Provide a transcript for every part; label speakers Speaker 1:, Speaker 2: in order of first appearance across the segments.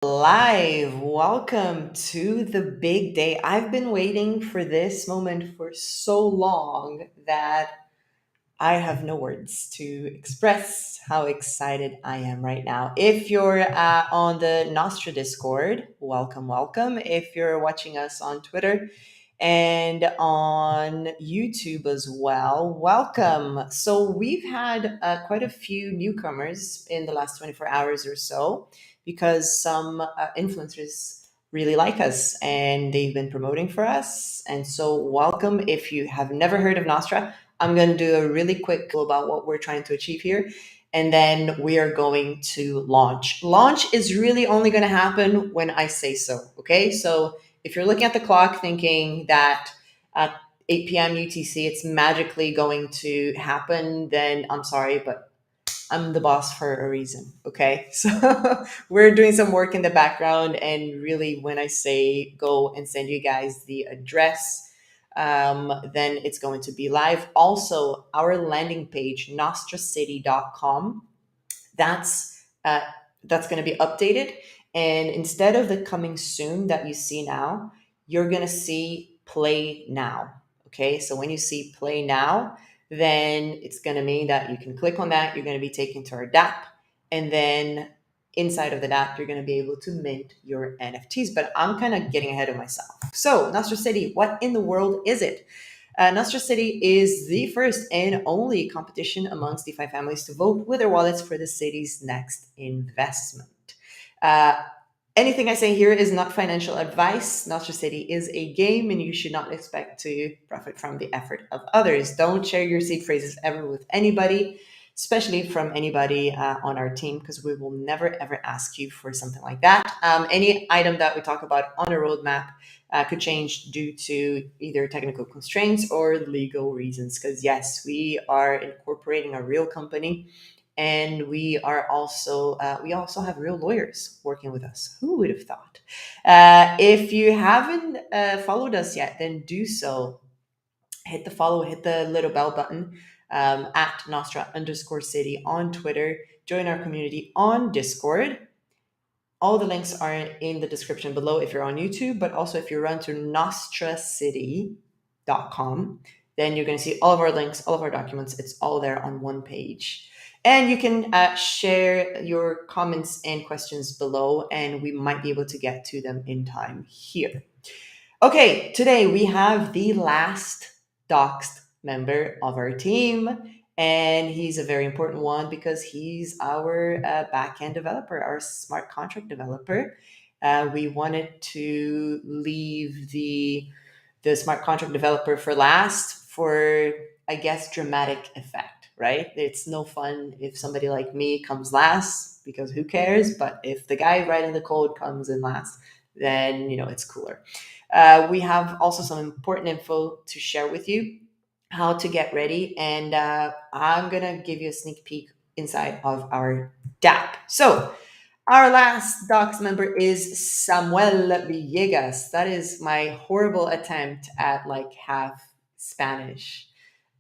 Speaker 1: Live. Welcome to the big day. I've been waiting for this moment for so long that I have no words to express how excited I am right now. If you're on the Nostra Discord, welcome, welcome. If you're watching us on Twitter and on YouTube as well, welcome. So, we've had quite a few newcomers in the last 24 hours or so because some influencers really like us and they've been promoting for us. And so, welcome. If you have never heard of Nostra, I'm going to do a really quick about what we're trying to achieve here. And then we are going to launch. Launch is really only going to happen when I say so. Okay. So if you're looking at the clock thinking that at 8 p.m. UTC, it's magically going to happen, then I'm sorry, but I'm the boss for a reason. Okay. So we're doing some work in the background. And really, when I say go and send you guys the address, then it's going to be live. Also, our landing page, NostraCity.com, that's uh, that's going to be updated. And instead of the coming soon that you see now, you're going to see play now. Okay, so when you see play now, then it's going to mean that you can click on that. You're going to be taken to our dApp, and then inside of the dApp, you're going to be able to mint your NFTs. But I'm kind of getting ahead of myself. So, NostraCity, what in the world is it? NostraCity is the first and only competition amongst DeFi families to vote with their wallets for the city's next investment. Uh, Anything I say here is not financial advice. NostraCity is a game, and you should not expect to profit from the effort of others. Don't share your seed phrases ever with anybody, especially from anybody on our team, because we will never ever ask you for something like that. Any item that we talk about on a roadmap could change due to either technical constraints or legal reasons. Because yes, we are incorporating a real company, and we also have real lawyers working with us. Who would have thought? If you haven't followed us yet, then do so. Hit the follow, hit the little bell button at Nostra_City on Twitter. Join our community on Discord. All the links are in the description below if you're on YouTube, but also if you run to NostraCity.com, then you're going to see all of our links, all of our documents. It's all there on one page. And you can share your comments and questions below, and we might be able to get to them in time here. Okay, today we have the last Doxxed member of our team, and he's a very important one because he's our backend developer, our smart contract developer. We wanted to leave the smart contract developer for last for, I guess, dramatic effect, right? It's no fun if somebody like me comes last because who cares? But if the guy writing the code comes in last, then it's cooler. We have also some important info to share with you, how to get ready, and I'm gonna give you a sneak peek inside of our dApp. So our last Docs member is Samuel Villegas. That is my horrible attempt at like half Spanish.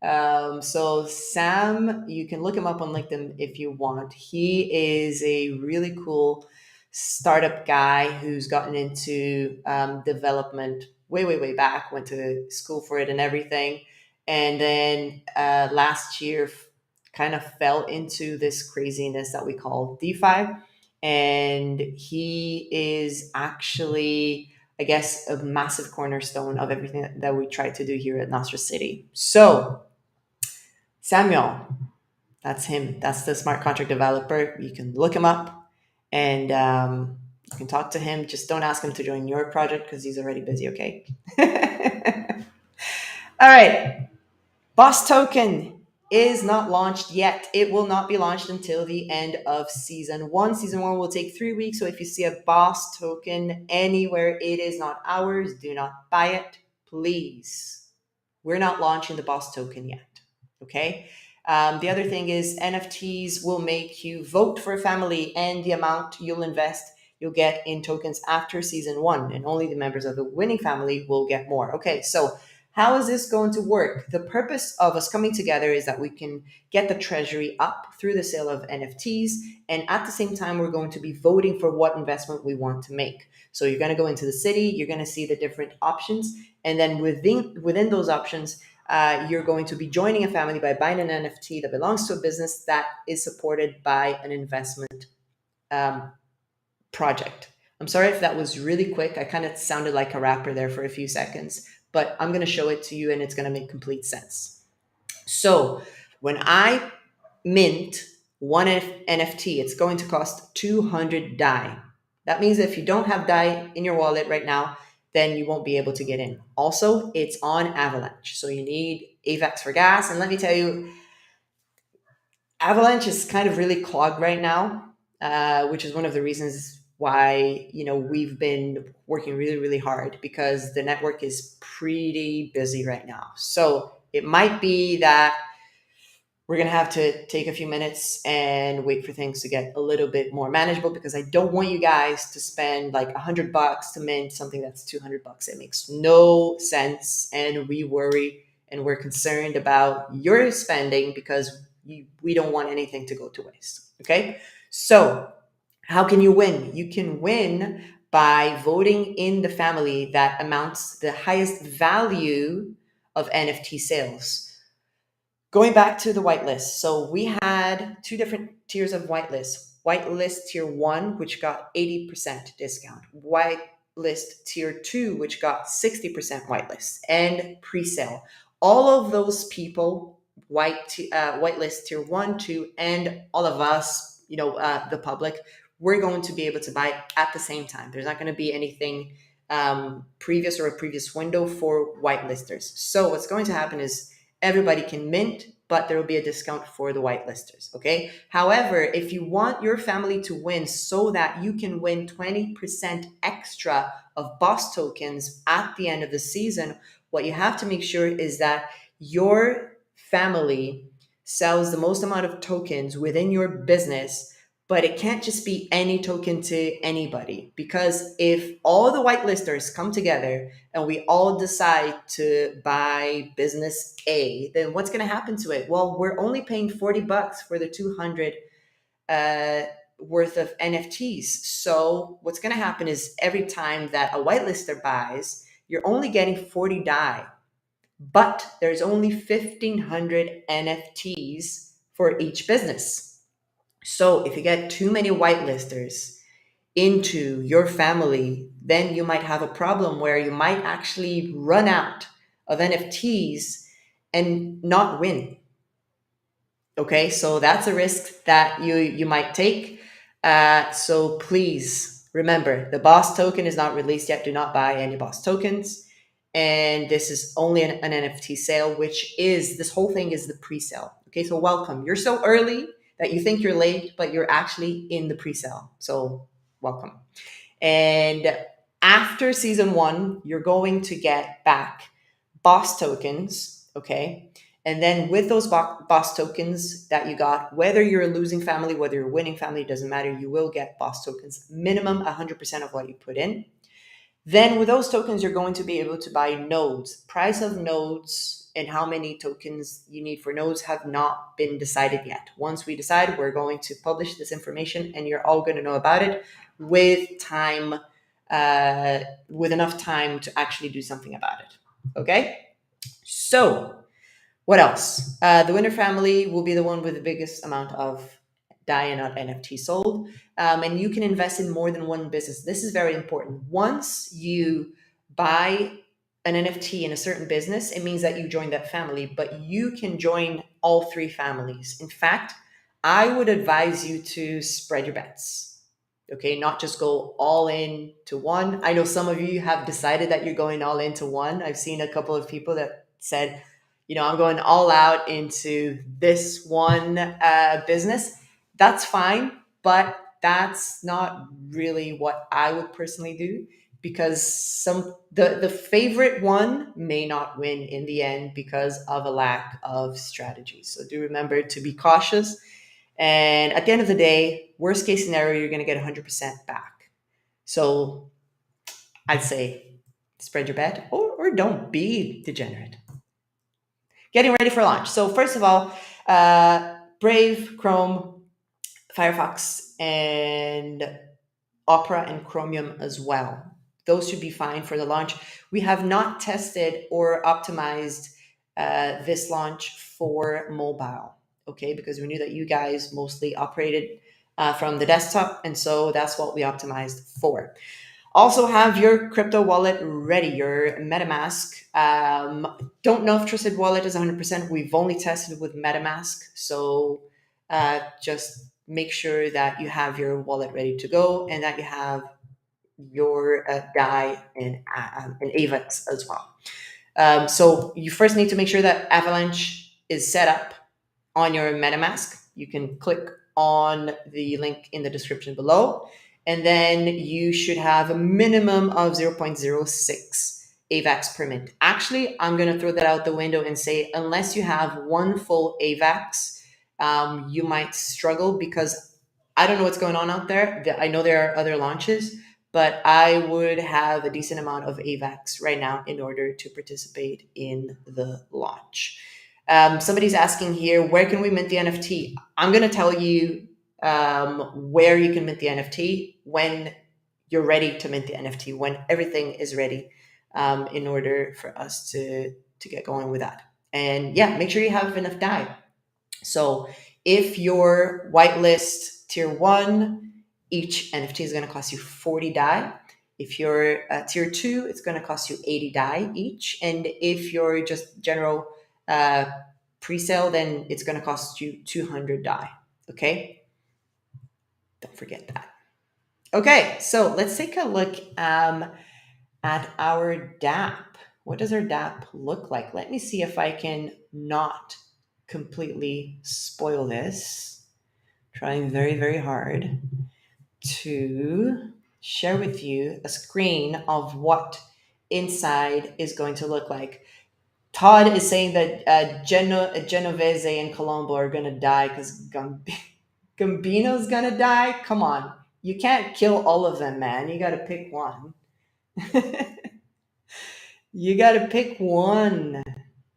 Speaker 1: So Sam, you can look him up on LinkedIn if you want. He is a really cool startup guy who's gotten into development way, way, way back, went to school for it and everything. And then last year kind of fell into this craziness that we call DeFi. And he is actually, I guess, a massive cornerstone of everything that we try to do here at NostraCity. So, Samuel, that's him. That's the smart contract developer. You can look him up and you can talk to him. Just don't ask him to join your project because he's already busy, okay? All right. Boss Token is not launched yet. It will not be launched until the end of season one. Season one will take 3 weeks. So if you see a Boss Token anywhere, it is not ours. Do not buy it, please. We're not launching the Boss Token yet. Okay. The other thing is NFTs will make you vote for a family, and the amount you'll invest, you'll get in tokens after season one, and only the members of the winning family will get more. Okay, so How is this going to work? The purpose of us coming together is that we can get the treasury up through the sale of NFTs. And at the same time, we're going to be voting for what investment we want to make. So you're going to go into the city, you're going to see the different options. And then within those options, you're going to be joining a family by buying an NFT that belongs to a business that is supported by an investment project. I'm sorry if that was really quick. I kind of sounded like a rapper there for a few seconds, but I'm going to show it to you and it's going to make complete sense. So when I mint one NFT, it's going to cost 200 DAI. That means if you don't have DAI in your wallet right now, then you won't be able to get in. Also, it's on Avalanche. So you need AVAX for gas. And let me tell you, Avalanche is kind of really clogged right now, which is one of the reasons why we've been working really, really hard, because the network is pretty busy right now. So it might be that we're going to have to take a few minutes and wait for things to get a little bit more manageable, because I don't want you guys to spend like $100 to mint something that's $200. It makes no sense. And we worry and we're concerned about your spending, because we don't want anything to go to waste. Okay. So how can you win? You can win by voting in the family that amounts the highest value of NFT sales. Going back to the whitelist. So we had two different tiers of whitelist. Whitelist tier 1, which got 80% discount. Whitelist tier 2, which got 60% whitelist, and pre-sale. All of those people, whitelist tier 1, 2, and all of us, the public, we're going to be able to buy at the same time. There's not going to be anything previous or a previous window for whitelisters. So what's going to happen is everybody can mint, but there will be a discount for the whitelisters. Okay. However, if you want your family to win so that you can win 20% extra of boss tokens at the end of the season, what you have to make sure is that your family sells the most amount of tokens within your business. But it can't just be any token to anybody, because if all the whitelisters come together and we all decide to buy business A, then what's going to happen to it? Well, we're only paying $40 for the 200 worth of NFTs. So what's going to happen is every time that a whitelister buys, you're only getting 40 DAI, but there's only 1,500 NFTs for each business. So if you get too many whitelisters into your family, then you might have a problem where you might actually run out of NFTs and not win. Okay, so that's a risk that you might take. So please remember, the boss token is not released yet. Do not buy any boss tokens. And this is only an NFT sale, which is, this whole thing is the pre-sale. Okay, so welcome. You're so early that you think you're late, but you're actually in the pre-sale. So welcome. And after season 1, you're going to get back boss tokens. Okay. And then with those boss tokens that you got, whether you're a losing family, whether you're a winning family, doesn't matter. You will get boss tokens, minimum 100% of what you put in. Then with those tokens, you're going to be able to buy nodes. Price of nodes and how many tokens you need for nodes have not been decided yet. Once we decide, we're going to publish this information and you're all going to know about it with time, with enough time to actually do something about it. Okay? So what else? The winner family will be the one with the biggest amount of DAI and not NFT sold. And you can invest in more than one business. This is very important. Once you buy an NFT in a certain business, it means that you join that family, but you can join all 3 families. In fact, I would advise you to spread your bets. Okay, not just go all in to one. I know some of you have decided that you're going all into one. I've seen a couple of people that said, I'm going all out into this one business. That's fine, but that's not really what I would personally do, because the favorite one may not win in the end because of a lack of strategy. So do remember to be cautious. And at the end of the day, worst case scenario, you're going to get 100% back. So I'd say spread your bet, or or don't be degenerate. Getting ready for launch. So first of all, Brave, Chrome, Firefox, and Opera and Chromium as well. Those should be fine for the launch. We have not tested or optimized this launch for mobile, okay? Because we knew that you guys mostly operated from the desktop, and so that's what we optimized for. Also, have your crypto wallet ready, your Metamask. Don't know if Trusted Wallet is 100%. We've only tested with Metamask, so just make sure that you have your wallet ready to go and that you have your DAI and AVAX as well. So you first need to make sure that Avalanche is set up on your MetaMask. You can click on the link in the description below, and then you should have a minimum of 0.06 AVAX per mint. Actually, I'm going to throw that out the window and say, unless you have one full AVAX, you might struggle because I don't know what's going on out there. I know there are other launches, but I would have a decent amount of AVAX right now in order to participate in the launch. Somebody's asking here, where can we mint the NFT? I'm going to tell you where you can mint the NFT when you're ready to mint the NFT, when everything is ready, in order for us to get going with that. And yeah, make sure you have enough DAI. So if your whitelist tier 1, each NFT is going to cost you 40 DAI. If you're tier 2, it's going to cost you 80 DAI each. And if you're just general pre-sale, then it's going to cost you 200 DAI. Okay? Don't forget that. Okay, so let's take a look at our dApp. What does our dApp look like? Let me see if I can not completely spoil this. Trying very, very hard to share with you a screen of what inside is going to look like. Todd is saying that Genovese and Colombo are going to die because Gambino's going to die. Come on. You can't kill all of them, man. You got to pick one. You got to pick one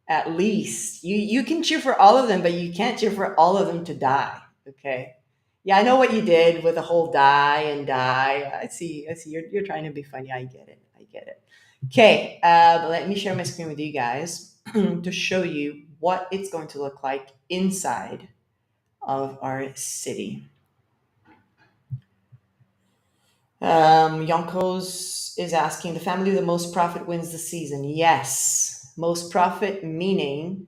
Speaker 1: at least. You can cheer for all of them, but you can't cheer for all of them to die. Okay. Yeah, I know what you did with the whole die and die. I see. You're trying to be funny. I get it. Okay, but let me share my screen with you guys to show you what it's going to look like inside of our city. Yonkos is asking, the family with the most profit wins the season. Yes, most profit meaning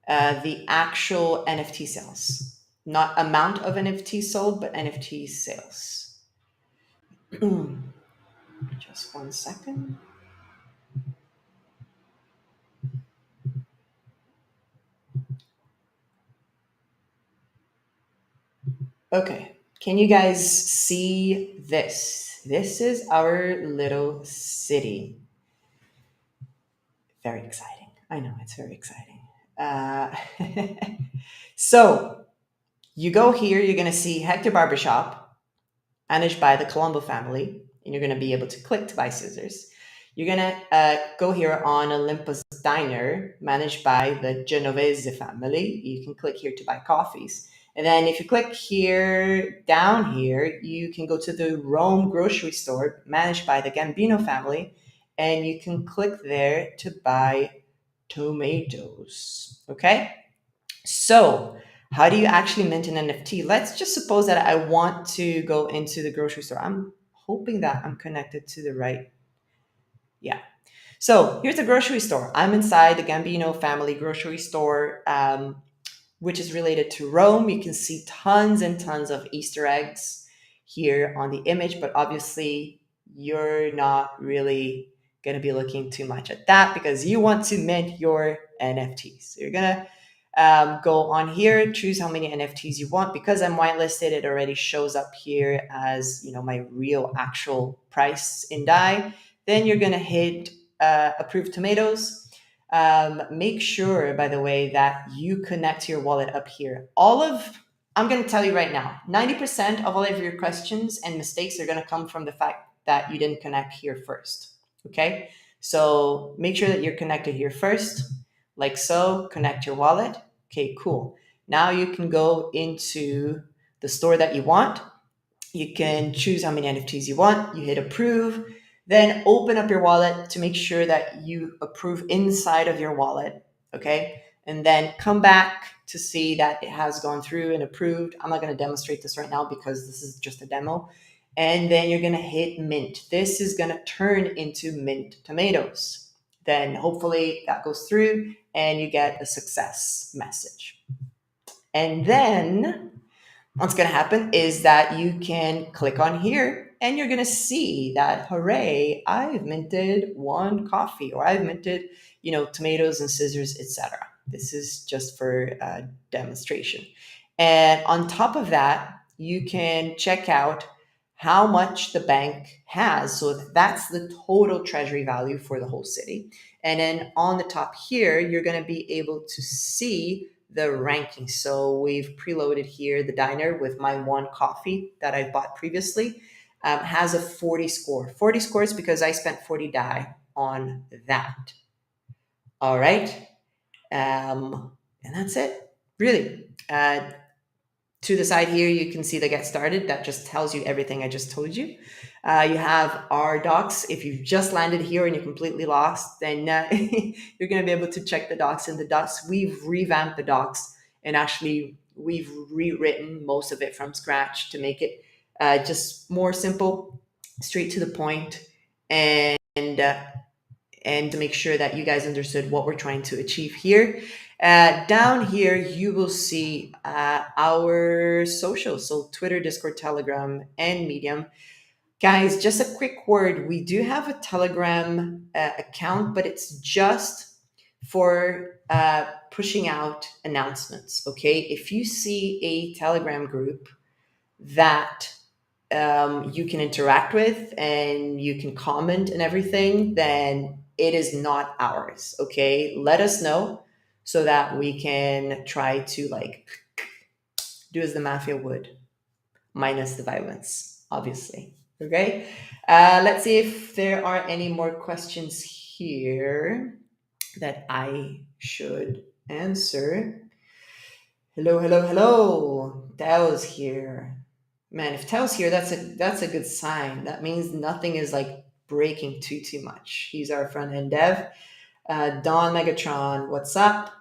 Speaker 1: the actual NFT sales, not amount of NFTs sold, but NFT sales. Just 1 second. Okay, can you guys see this? This is our little city. Very exciting. I know, it's very exciting. So you go here, you're going to see Hector Barbershop, managed by the Colombo family, and you're going to be able to click to buy scissors. You're going to go here on Olympus Diner, managed by the Genovese family. You can click here to buy coffees. And then if you click here, down here, you can go to the Rome grocery store, managed by the Gambino family, and you can click there to buy tomatoes. Okay? So how do you actually mint an NFT? Let's just suppose that I want to go into the grocery store. I'm hoping that I'm connected to the right. Yeah. So here's the grocery store. I'm inside the Gambino family grocery store, which is related to Rome. You can see tons and tons of Easter eggs here on the image, but obviously you're not really going to be looking too much at that because you want to mint your NFTs. So you're going to go on here, choose how many NFTs you want. Because I'm whitelisted, it already shows up here as my real actual price in DAI. Then you're going to hit approve tomatoes. Make sure, by the way, that you connect your wallet up here. I'm going to tell you right now, 90% of all of your questions and mistakes are going to come from the fact that you didn't connect here first. Okay, so make sure that you're connected here first, like so. Connect your wallet. Okay, cool. Now you can go into the store that you want. You can choose how many NFTs you want. You hit approve, then open up your wallet to make sure that you approve inside of your wallet. Okay, and then come back to see that it has gone through and approved. I'm not going to demonstrate this right now because this is just a demo. And then you're going to hit mint. This is going to turn into mint tomatoes. Then hopefully that goes through and you get a success message. And then what's going to happen is that you can click on here and you're going to see that, hooray, I've minted one coffee, or I've minted, tomatoes and scissors, etc. This is just for demonstration. And on top of that, you can check out how much the bank has. So that's the total treasury value for the whole city. And then on the top here, you're going to be able to see the ranking. So we've preloaded here the diner with my one coffee that I bought previously. Has a 40 score. 40 scores because I spent 40 DAI on that. All right. And that's it. Really. To the side here, you can see the get started. That just tells you everything I just told you. You have our docs. If you've just landed here and you're completely lost, then you're going to be able to check the docs. And the docs, we've revamped the docs, and actually we've rewritten most of it from scratch to make it just more simple, straight to the point, and to make sure that you guys understood what we're trying to achieve here. Down here, you will see our socials, so Twitter, Discord, Telegram, and Medium. Guys, just a quick word. We do have a Telegram account, but it's just for pushing out announcements, okay? If you see a Telegram group that you can interact with and you can comment and everything, then it is not ours, okay? Let us know so that we can try to do as the mafia would, minus the violence, obviously. Okay, let's see if there are any more questions here that I should answer. Hello, hello, hello. Tao's here. Man, if Tao's here, that's a good sign. That means nothing is breaking too much. He's our front end dev. Don Megatron, what's up?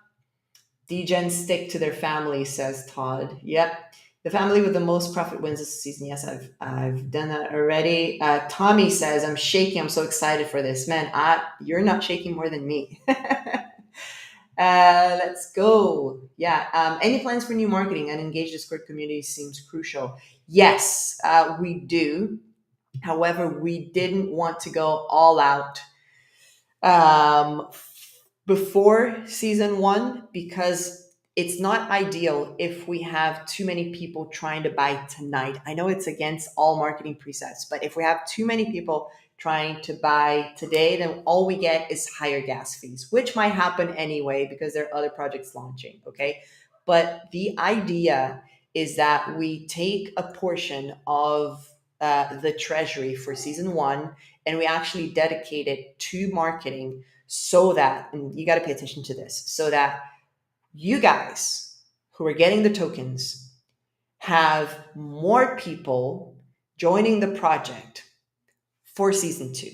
Speaker 1: Degen stick to their family, says Todd. Yep. The family with the most profit wins this season. Yes, I've done that already. Tommy says, I'm shaking. I'm so excited for this. Man, you're not shaking more than me. Let's go. Yeah. Any plans for new marketing? An engaged Discord community seems crucial. Yes, we do. However, we didn't want to go all out before season one because it's not ideal if we have too many people trying to buy tonight. I know it's against all marketing presets, but if we have too many people trying to buy today, then all we get is higher gas fees, which might happen anyway because there are other projects launching, okay? But the idea is that we take a portion of the treasury for season one and we actually dedicate it to marketing so that, and you got to pay attention to this, so that you guys who are getting the tokens have more people joining the project for season two.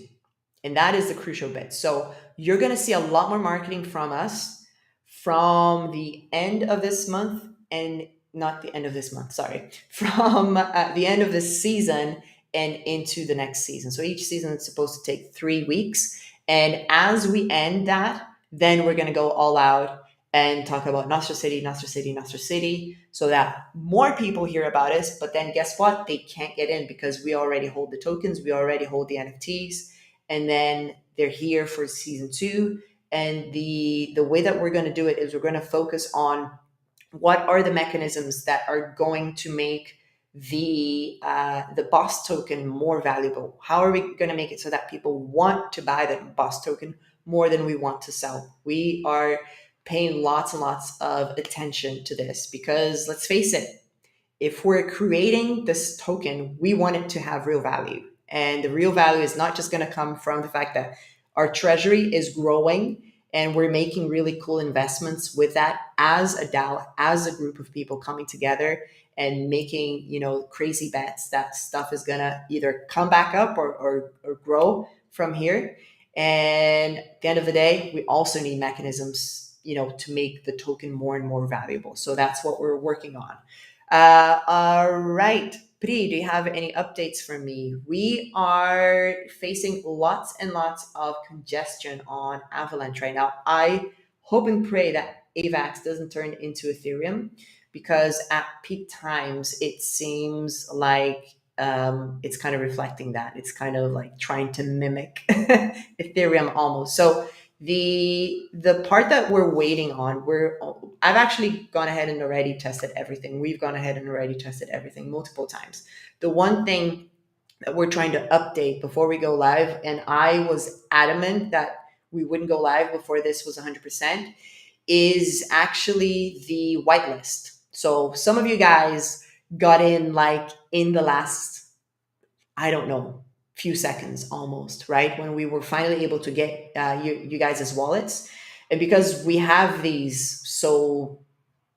Speaker 1: And that is the crucial bit. So you're going to see a lot more marketing from us from the end of this month, and not the end of this month, sorry, from the end of this season and into the next season. So each season is supposed to take 3 weeks. And as we end that, then we're going to go all out and talk about NostraCity, NostraCity, NostraCity, so that more people hear about us. But then guess what? They can't get in because we already hold the tokens, we already hold the NFTs, and then they're here for season two. And the way that we're going to do it is we're going to focus on what are the mechanisms that are going to make the boss token more valuable. How are we going to make it so that people want to buy the boss token more than we want to sell? We are paying lots and lots of attention to this because let's face it, if we're creating this token, we want it to have real value. And the real value is not just going to come from the fact that our treasury is growing and we're making really cool investments with that as a DAO, as a group of people coming together and making, crazy bets that stuff is going to either come back up or grow from here. And at the end of the day, we also need mechanisms, to make the token more and more valuable. So that's what we're working on. All right. Pri, do you have any updates for me? We are facing lots and lots of congestion on Avalanche right now. I hope and pray that AVAX doesn't turn into Ethereum, because at peak times it seems like it's kind of reflecting that. It's kind of like trying to mimic Ethereum almost. So the part that we're waiting on, I've actually gone ahead and already tested everything. We've gone ahead and already tested everything multiple times. The one thing that we're trying to update before we go live, and I was adamant that we wouldn't go live before this was 100%, is actually the whitelist. So some of you guys got in like in the last, I don't know, few seconds almost, right? When we were finally able to get you guys as wallets. And because we have these so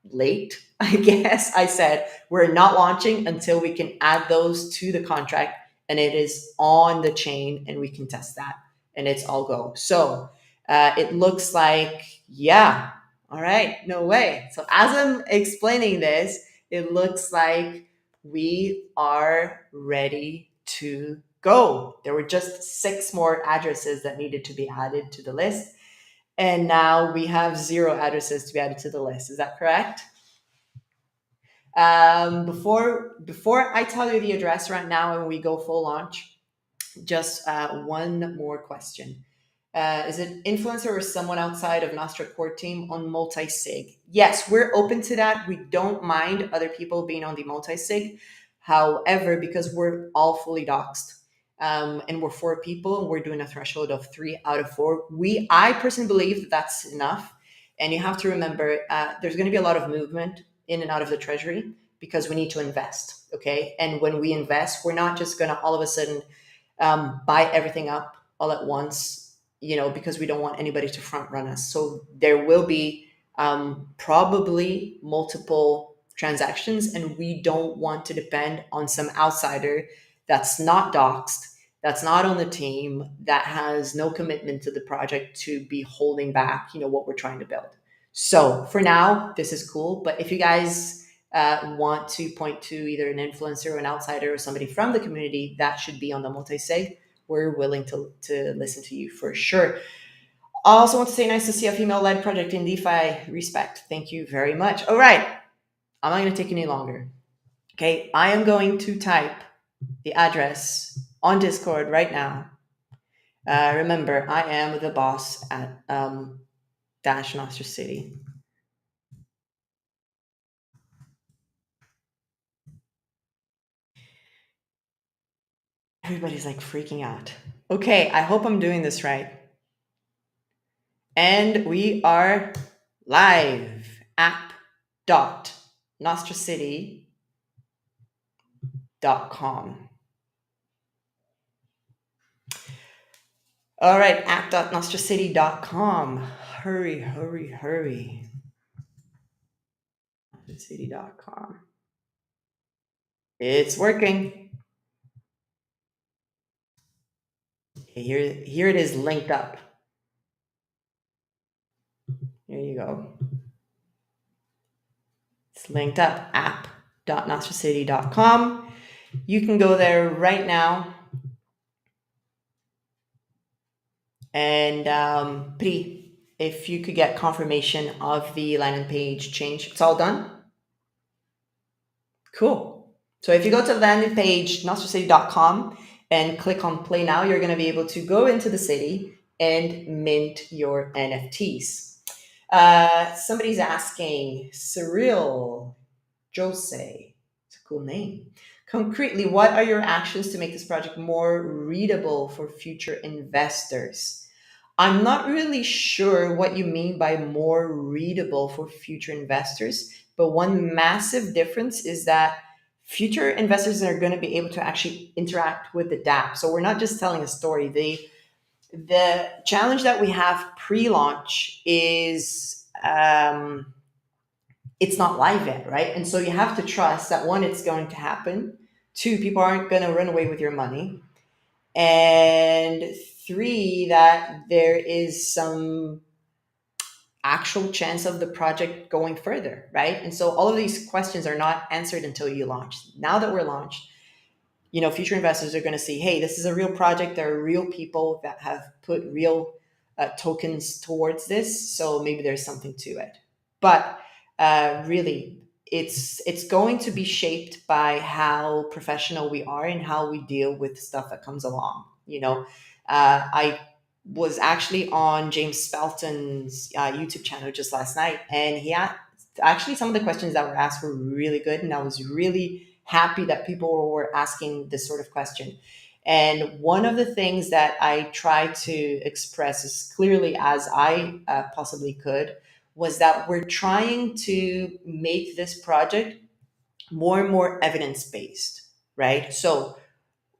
Speaker 1: late, I guess I said, we're not launching until we can add those to the contract and it is on the chain and we can test that and it's all go. So it looks like, yeah, all right, no way. So as I'm explaining this, it looks like we are ready to go. There were just 6 more addresses that needed to be added to the list. And now we have 0 addresses to be added to the list. Is that correct? Before I tell you the address right now and we go full launch, just one more question. Is it influencer or someone outside of Nostra core team on multi-sig? Yes, we're open to that. We don't mind other people being on the multi-sig. However, because we're all fully doxed, and we're 4 people and we're doing a threshold of 3 out of 4, I personally believe that that's enough. And you have to remember, there's going to be a lot of movement in and out of the treasury because we need to invest. Okay. And when we invest, we're not just going to all of a sudden buy everything up all at once, because we don't want anybody to front run us. So there will be probably multiple transactions, and we don't want to depend on some outsider that's not doxed, that's not on the team, that has no commitment to the project to be holding back, what we're trying to build. So for now, this is cool. But if you guys want to point to either an influencer or an outsider or somebody from the community that should be on the multi-sig, we're willing to listen to you for sure. I also want to say nice to see a female-led project in DeFi. Respect. Thank you very much. All right. I'm not going to take any longer. Okay. I am going to type the address on Discord right now. Remember, I am the boss at NostraCity. Everybody's like freaking out. Okay, I hope I'm doing this right. And we are live. app.nostracity.com. All right, app.nostracity.com. Hurry, hurry, hurry. nostracity.com. It's working. Here it is linked up. Here you go. It's linked up, app.nostracity.com. You can go there right now. And Pri, if you could get confirmation of the landing page change. It's all done? Cool. So if you go to the landing page, NostraCity.com, and click on play now, you're going to be able to go into the city and mint your NFTs. Somebody's asking, Cyril Jose, it's a cool name. Concretely, what are your actions to make this project more readable for future investors? I'm not really sure what you mean by more readable for future investors, but one massive difference is that future investors are going to be able to actually interact with the dApp. So we're not just telling a story. The challenge that we have pre-launch is it's not live yet, right? And so you have to trust that one, it's going to happen. Two, people aren't going to run away with your money. And three, that there is some actual chance of the project going further, right? And so all of these questions are not answered until you launch. Now that we're launched, future investors are going to see, hey, this is a real project. There are real people that have put real tokens towards this. So maybe there's something to it. But really, it's going to be shaped by how professional we are and how we deal with stuff that comes along. I was actually on James Spelton's YouTube channel just last night, and he had actually some of the questions that were asked were really good, and I was really happy that people were asking this sort of question. And one of the things that I tried to express as clearly as I possibly could was that we're trying to make this project more and more evidence based, right? So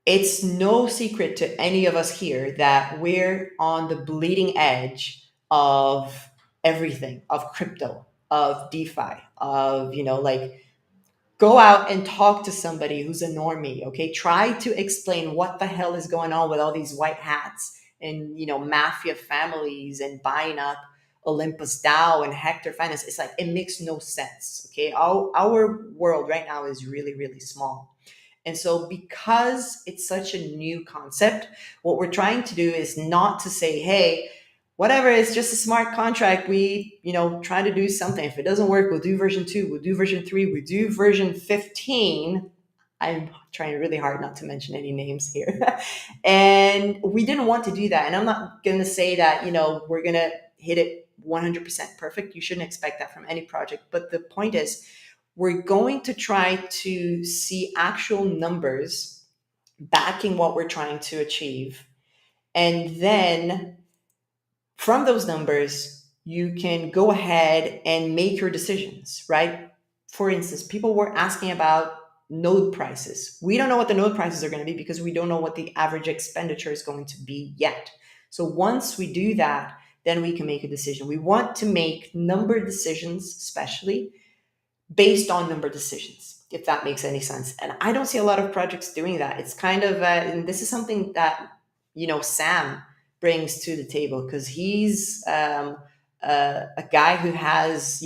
Speaker 1: it's no secret to any of us here that we're on the bleeding edge of everything, of crypto, of DeFi, of, like, go out and talk to somebody who's a normie. Okay, try to explain what the hell is going on with all these white hats and mafia families and buying up Olympus DAO and Hector Finance. It's like, it makes no sense. Okay, our world right now is really, really small. And so, because it's such a new concept, what we're trying to do is not to say, hey, whatever, it's just a smart contract. We, try to do something. If it doesn't work, we'll do version 2, we'll do version 3, we'll do version 15. I'm trying really hard not to mention any names here. And we didn't want to do that. And I'm not going to say that, we're going to hit it 100% perfect. You shouldn't expect that from any project. But the point is, we're going to try to see actual numbers backing what we're trying to achieve. And then from those numbers, you can go ahead and make your decisions, right? For instance, people were asking about node prices. We don't know what the node prices are going to be because we don't know what the average expenditure is going to be yet. So once we do that, then we can make a decision. We want to make number decisions, especially based on number decisions, if that makes any sense. And I don't see a lot of projects doing that. It's kind of, and this is something that, Sam brings to the table, because he's a guy who has,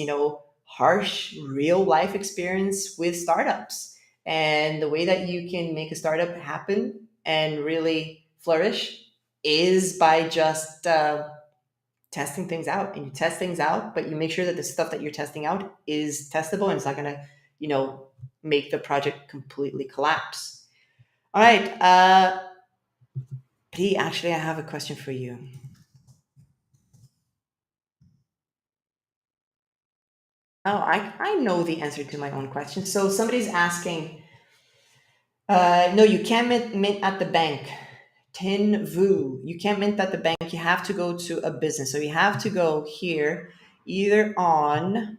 Speaker 1: harsh real life experience with startups. And the way that you can make a startup happen and really flourish is by just testing things out. And you test things out, but you make sure that the stuff that you're testing out is testable and it's not going to, make the project completely collapse. All right. P, actually, I have a question for you. Oh, I know the answer to my own question. So somebody's asking, no, you can't mint at the bank. Tin Vu. You can't mint at the bank. You have to go to a business. So you have to go here, either on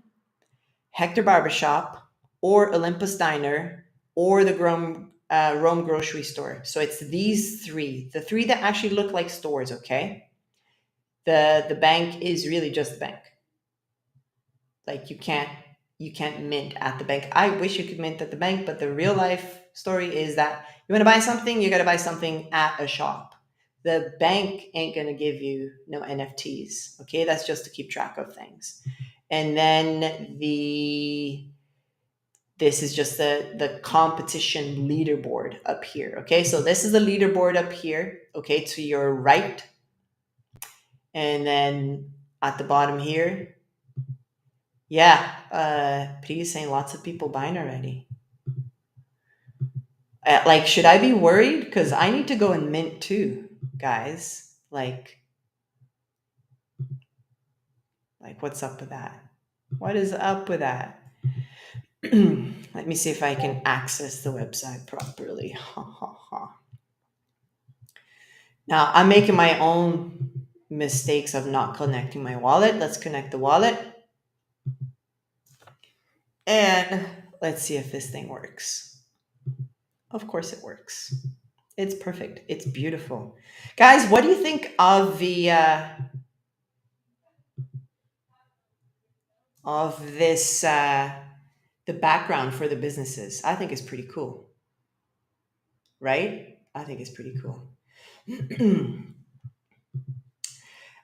Speaker 1: Hector Barbershop or Olympus Diner or the Rome grocery store. So it's these three, the three that actually look like stores. Okay, the bank is really just the bank. Like, you can't mint at the bank. I wish you could mint at the bank, but the real life story is that you want to buy something, you got to buy something at a shop. The bank ain't going to give you no NFTs. Okay, that's just to keep track of things. And then this is just the competition leaderboard up here. Okay, so this is the leaderboard up here, okay, to your right. And then at the bottom here, yeah, please saying lots of people buying already. Like, should I be worried? Because I need to go and mint too, guys. Like, what's up with that? What is up with that? Let me see if I can access the website properly. Now, I'm making my own mistakes of not connecting my wallet. Let's connect the wallet. And let's see if this thing works. Of course it works. It's perfect. It's beautiful. Guys, what do you think of this the background for the businesses? I think it's pretty cool, right? I think it's pretty cool.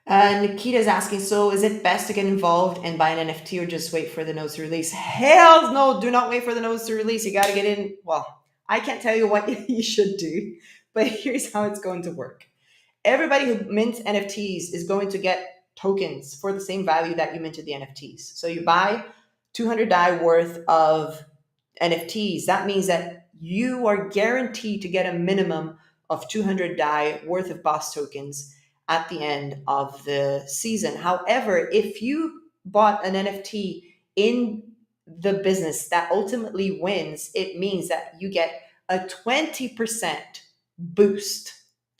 Speaker 1: Nikita's asking, so is it best to get involved and buy an NFT or just wait for the notes to release? Hell no, do not wait for the notes to release. You got to get in. Well, I can't tell you what you should do, but here's how it's going to work. Everybody who mints NFTs is going to get tokens for the same value that you minted the NFTs. So you buy 200 DAI worth of NFTs. That means that you are guaranteed to get a minimum of 200 DAI worth of boss tokens at the end of the season. However, if you bought an NFT in the business that ultimately wins, it means that you get a 20% boost.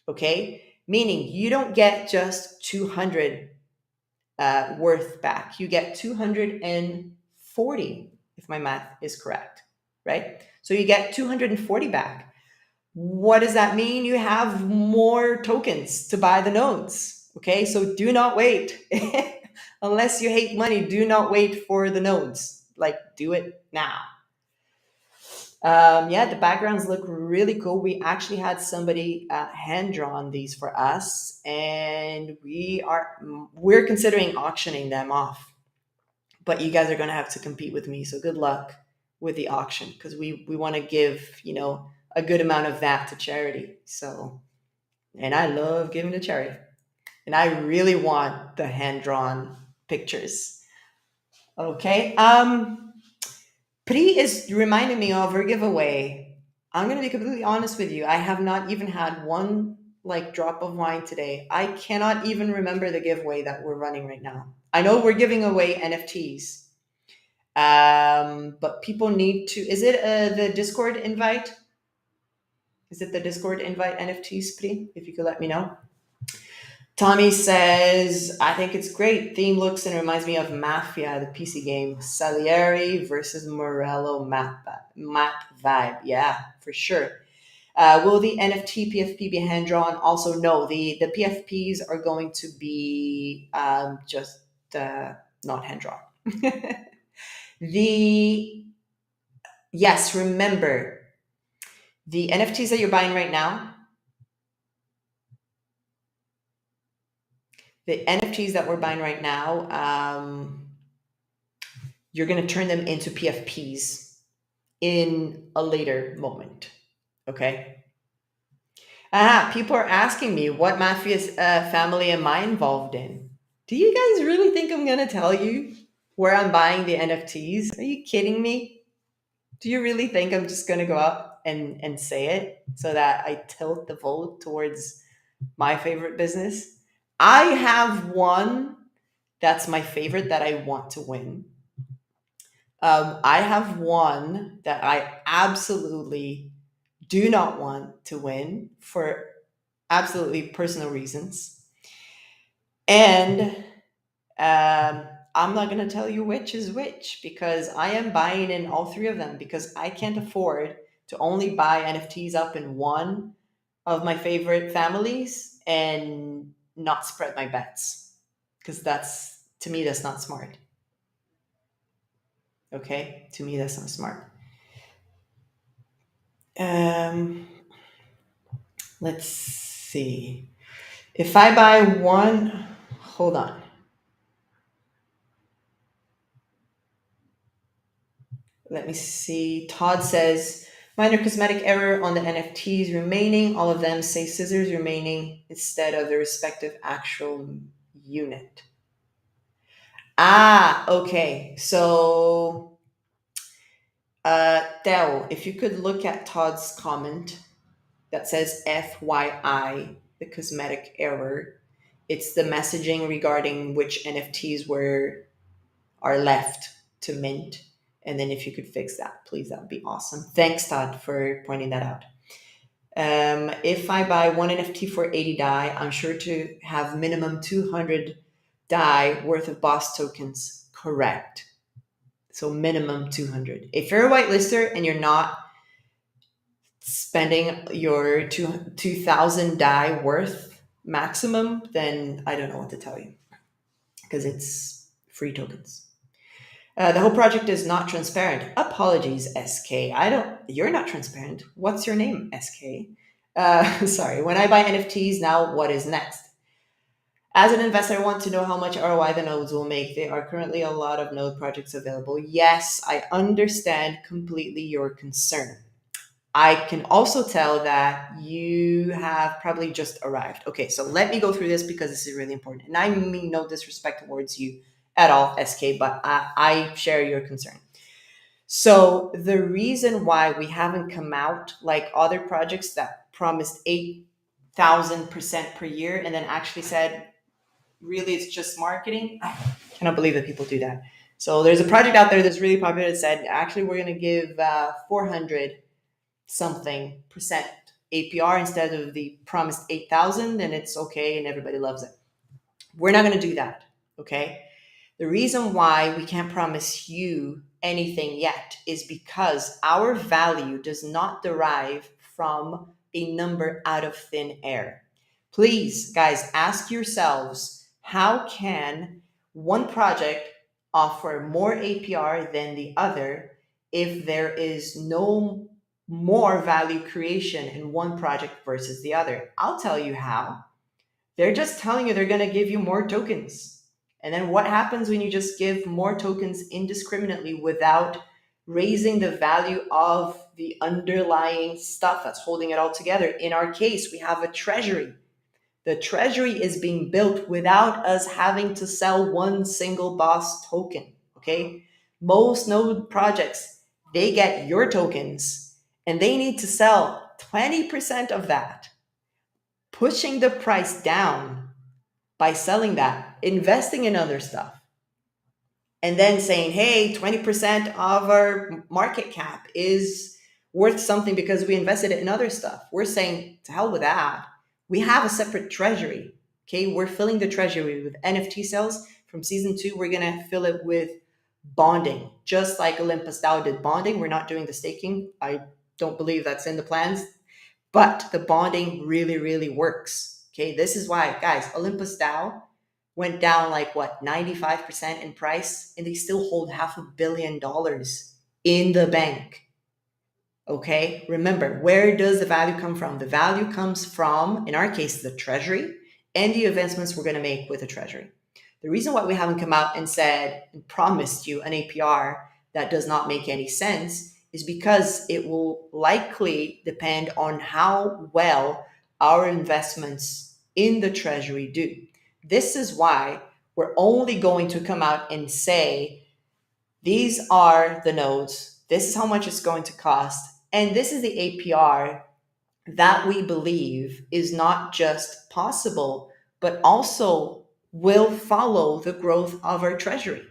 Speaker 1: Okay? Meaning you don't get just 200 worth back. You get 240, if my math is correct, right? So you get 240 back. What does that mean? You have more tokens to buy the nodes. Okay, so do not wait. Unless you hate money, do not wait for the nodes. Like, do it now. Yeah, the backgrounds look really cool. We actually had somebody hand drawn these for us, and we're considering auctioning them off. But you guys are going to have to compete with me, so good luck with the auction because we want to give a good amount of that to charity. So, and I love giving to charity, and I really want the hand drawn pictures. Okay. Pri is reminding me of her giveaway. I'm going to be completely honest with you. I have not even had one drop of wine today. I cannot even remember the giveaway that we're running right now. I know we're giving away NFTs, but people need to. Is it the Discord invite? Is it the Discord invite NFTs, Pri? If you could let me know. Tommy says, I think it's great. Theme looks and reminds me of Mafia, the PC game. Salieri versus Morello map vibe. Yeah, for sure. Will the NFT PFP be hand drawn? Also, no. The PFPs are going to be just not hand drawn. Yes, remember the NFTs that you're buying right now. The NFTs that we're buying right now, you're going to turn them into PFPs in a later moment. Okay. People are asking me, what Mafia's family am I involved in? Do you guys really think I'm going to tell you where I'm buying the NFTs? Are you kidding me? Do you really think I'm just going to go out and say it so that I tilt the vote towards my favorite business? I have one that's my favorite that I want to win. I have one that I absolutely do not want to win for absolutely personal reasons. And I'm not going to tell you which is which because I am buying in all three of them because I can't afford to only buy NFTs up in one of my favorite families and not spread my bets because to me, that's not smart. Okay? To me, that's not smart. Let's see. If I buy one, hold on. Let me see. Todd says minor cosmetic error on the NFTs remaining. All of them say scissors remaining instead of the respective actual unit. Okay. So, Del, if you could look at Todd's comment that says FYI, the cosmetic error. It's the messaging regarding which NFTs are left to mint. And then if you could fix that, please, that would be awesome. Thanks, Todd, for pointing that out. If I buy one NFT for 80 DAI, I'm sure to have minimum 200 DAI worth of boss tokens. Correct. So minimum 200. If you're a whitelister and you're not spending your 2,000 DAI worth maximum, then I don't know what to tell you because it's free tokens. The whole project is not transparent. Apologies, SK. You're not transparent. What's your name, SK? Sorry. When I buy NFTs now, what is next? As an investor, I want to know how much ROI the nodes will make. There are currently a lot of node projects available. Yes, I understand completely your concern. I can also tell that you have probably just arrived. Okay, so let me go through this because this is really important. And I mean no disrespect towards you at all, SK, but I share your concern. So the reason why we haven't come out like other projects that promised 8,000% per year and then actually said, really, it's just marketing. I cannot believe that people do that. So there's a project out there that's really popular that said, actually, we're going to give 400 something percent APR instead of the promised 8,000, and it's okay and everybody loves it. We're not going to do that. Okay. The reason why we can't promise you anything yet is because our value does not derive from a number out of thin air. Please, guys, ask yourselves, how can one project offer more APR than the other if there is no more value creation in one project versus the other? I'll tell you how. They're just telling you they're going to give you more tokens. And then what happens when you just give more tokens indiscriminately without raising the value of the underlying stuff that's holding it all together? In our case, we have a treasury. The treasury is being built without us having to sell one single boss token. Okay. Most node projects, they get your tokens and they need to sell 20% of that, pushing the price down by selling that, investing in other stuff, and then saying, hey, 20% of our market cap is worth something because we invested it in other stuff. We're saying, to hell with that. We have a separate treasury. Okay, we're filling the treasury with NFT sales. From season 2, we're going to fill it with bonding, just like Olympus DAO did bonding. We're not doing the staking. I don't believe that's in the plans, but the bonding really, really works. Okay, this is why, guys, Olympus DAO went down like what, 95% in price, and they still hold $500 million in the bank. Okay, remember, where does the value come from? The value comes from, in our case, the treasury and the investments we're going to make with the treasury. The reason why we haven't come out and said and promised you an APR that does not make any sense is because it will likely depend on how well our investments in the treasury do. This is why we're only going to come out and say, these are the nodes, this is how much it's going to cost, and this is the APR that we believe is not just possible, but also will follow the growth of our treasury,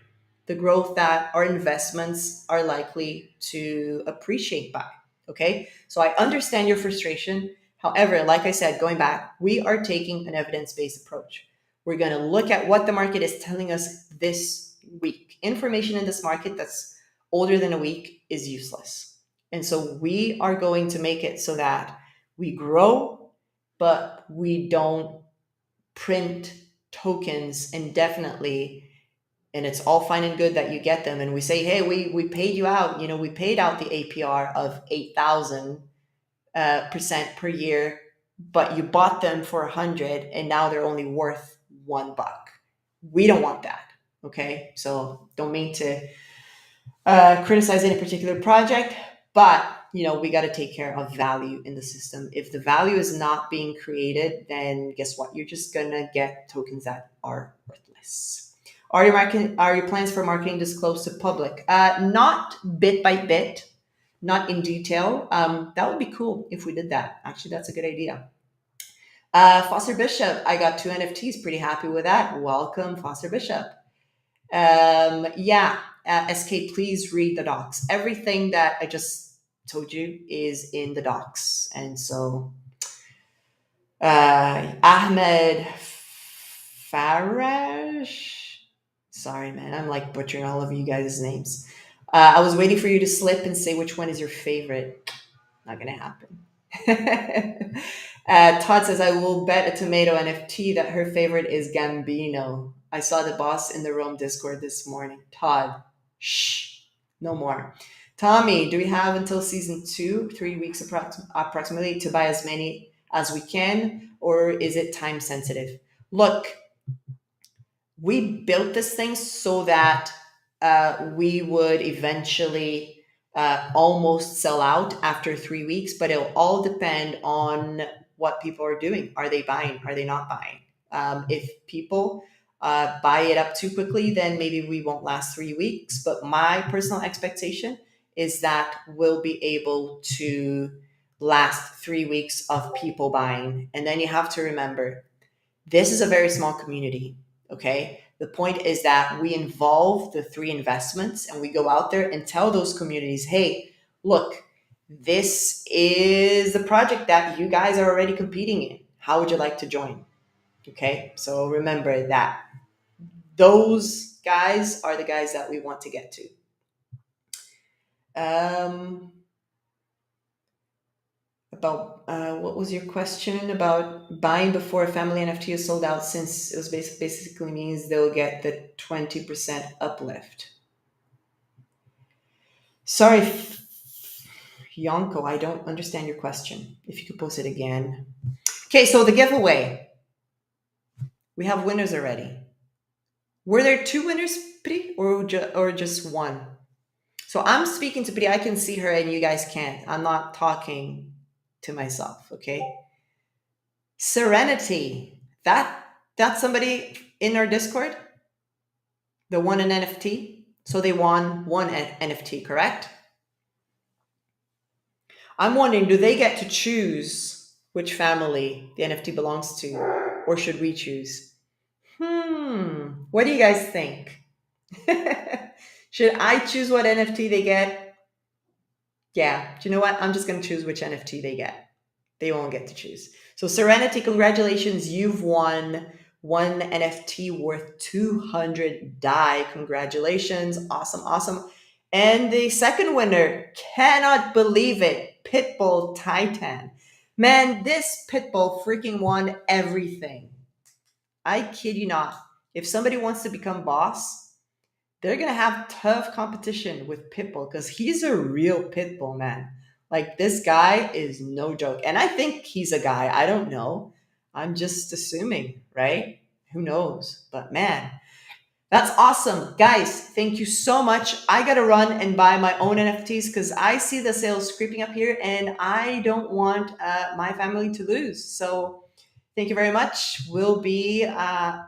Speaker 1: the growth that our investments are likely to appreciate by. Okay, so I understand your frustration. However, like I said, going back, we are taking an evidence-based approach. We're going to look at what the market is telling us this week. Information in this market that's older than a week is useless. And so we are going to make it so that we grow, but we don't print tokens indefinitely. And it's all fine and good that you get them. And we say, hey, we paid you out. You know, we paid out the APR of 8,000% per year, but you bought them for 100 and now they're only worth $1. We don't want that. Okay. So don't mean to criticize any particular project, but we got to take care of value in the system. If the value is not being created, then guess what? You're just gonna get tokens that are worthless. Are your plans for marketing disclosed to public? Not bit by bit, not in detail. That would be cool if we did that. Actually, that's a good idea. Foster Bishop, I got 2 NFTs. Pretty happy with that. Welcome, Foster Bishop. SK, please read the docs. Everything that I just told you is in the docs. And so Ahmed Faraj, sorry man, I'm like butchering all of you guys' names. I was waiting for you to slip and say which one is your favorite. Not gonna happen. Todd says, I will bet a tomato NFT that her favorite is Gambino. I saw the boss in the Rome Discord this morning. Todd, shh, no more. Tommy, do we have until season 2, 3 weeks approximately, to buy as many as we can, or is it time sensitive? Look, we built this thing so that we would eventually almost sell out after 3 weeks, but it'll all depend on what people are doing. Are they buying? Are they not buying? If people buy it up too quickly, then maybe we won't last 3 weeks. But my personal expectation is that we'll be able to last 3 weeks of people buying. And then you have to remember, this is a very small community. Okay. The point is that we involve the 3 investments and we go out there and tell those communities, hey, look, this is the project that you guys are already competing in. How would you like to join? Okay. So remember that those guys are the guys that we want to get to. About what was your question about buying before a family NFT is sold out, since it was basically means they'll get the 20% uplift. Sorry, Yonko, I don't understand your question. If you could post it again. Okay, so the giveaway. We have winners already. Were there 2 winners, Pri, or just one? So I'm speaking to Pri. I can see her and you guys can't. I'm not talking to myself, okay? Serenity. That's somebody in our Discord? The won an NFT? So they won one NFT, correct? I'm wondering, do they get to choose which family the NFT belongs to, or should we choose? What do you guys think? Should I choose what NFT they get? Yeah, do you know what? I'm just going to choose which NFT they get. They won't get to choose. So Serenity, congratulations. You've won one NFT worth 200 DAI. Congratulations. Awesome, awesome. And the second winner, cannot believe it, Pitbull Titan. Man, this Pitbull freaking won everything. I kid you not. If somebody wants to become boss, they're going to have tough competition with Pitbull because he's a real Pitbull, man. Like, this guy is no joke. And I think he's a guy. I don't know. I'm just assuming, right? Who knows? But man, that's awesome. Guys, thank you so much. I got to run and buy my own NFTs because I see the sales creeping up here and I don't want my family to lose. So thank you very much. We'll be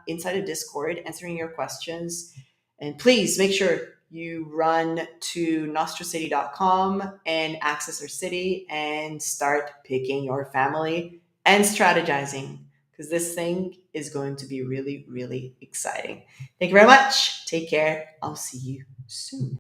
Speaker 1: inside a Discord answering your questions. And please make sure you run to NostraCity.com and access our city and start picking your family and strategizing, because this thing is going to be really, really exciting. Thank you very much. Take care. I'll see you soon.